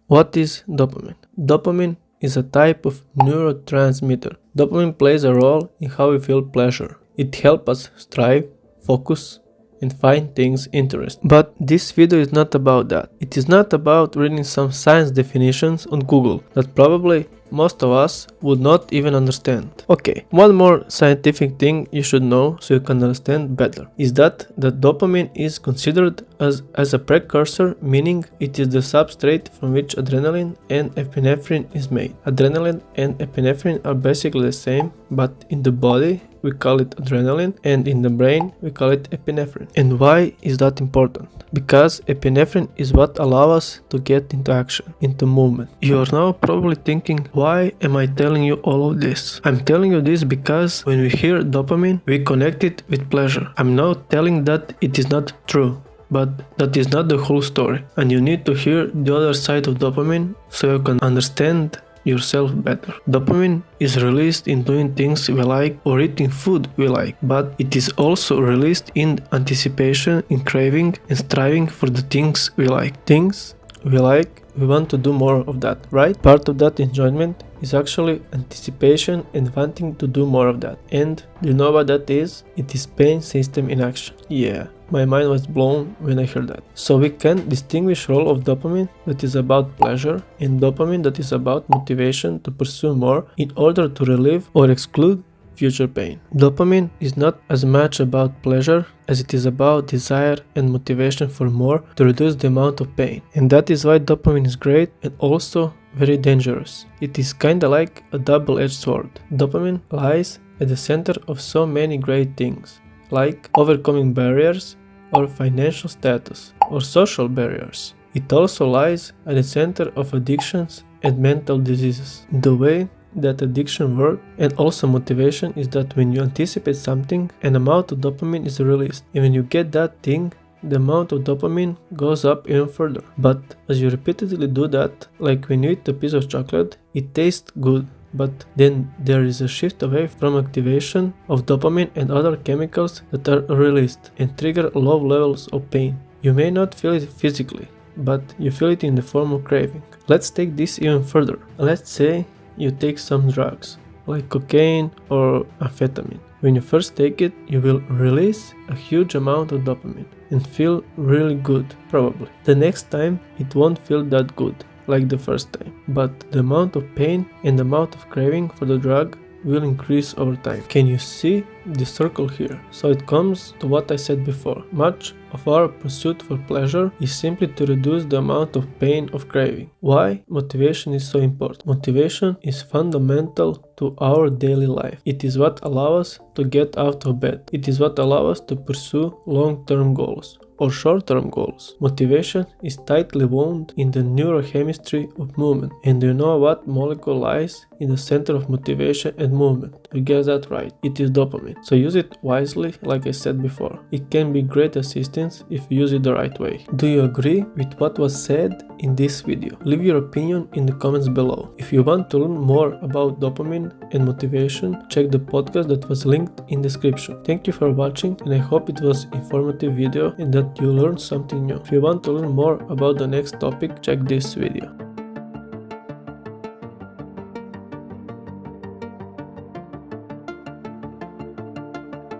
What is dopamine? Dopamine is a type of neurotransmitter. Dopamine plays a role in how we feel pleasure. It helps us strive, focus, and find things interesting. But this video is not about that. It is not about reading some science definitions on Google that probably most of us would not even understand. Okay, one more scientific thing you should know so you can understand better is that the dopamine is considered as a precursor, meaning it is the substrate from which adrenaline and epinephrine is made. Adrenaline and epinephrine are basically the same, but in the body we call it adrenaline and in the brain we call it epinephrine. And why is that important? Because epinephrine is what allows us to get into action, into movement. You are now probably thinking, why am I telling you all of this? I'm telling you this because when we hear dopamine, we connect it with pleasure. I'm not telling that it is not true, but that is not the whole story. And you need to hear the other side of dopamine so you can understand yourself better. Dopamine is released in doing things we like or eating food we like, but it is also released in anticipation, in craving and striving for the things we like. Things we like, we want to do more of that, right? Part of that enjoyment is actually anticipation and wanting to do more of that. And do you know what that is? It is pain system in action. Yeah. My mind was blown when I heard that. So we can distinguish role of dopamine that is about pleasure and dopamine that is about motivation to pursue more in order to relieve or exclude future pain. Dopamine is not as much about pleasure as it is about desire and motivation for more to reduce the amount of pain. And that is why dopamine is great and also very dangerous. It is kinda like a double-edged sword. Dopamine lies at the center of so many great things, like overcoming barriers or financial status or social barriers. It also lies at the center of addictions and mental diseases. The way that addiction works and also motivation is that when you anticipate something, an amount of dopamine is released, and when you get that thing, the amount of dopamine goes up even further. But as you repeatedly do that, like when you eat a piece of chocolate, it tastes good, but then there is a shift away from activation of dopamine and other chemicals that are released and trigger low levels of pain. You may not feel it physically, but you feel it in the form of craving. Let's take this even further. Let's say you take some drugs, like cocaine or amphetamine. When you first take it, you will release a huge amount of dopamine and feel really good, probably. The next time, it won't feel that good like the first time, but the amount of pain and the amount of craving for the drug will increase over time. Can you see the circle here? So it comes to what I said before. Much of our pursuit for pleasure is simply to reduce the amount of pain of craving. Why motivation is so important? Motivation is fundamental to our daily life. It is what allows us to get out of bed. It is what allows us to pursue long-term goals or short-term goals. Motivation is tightly wound in the neurochemistry of movement. And do you know what molecule lies in the center of motivation and movement? You guess that right. It is dopamine. So use it wisely, like I said before. It can be great assistance if you use it the right way. Do you agree with what was said in this video? Leave your opinion in the comments below. If you want to learn more about dopamine and motivation, check the podcast that was linked in the description. Thank you for watching, and I hope it was informative video and that you learned something new. If you want to learn more about the next topic, check this video.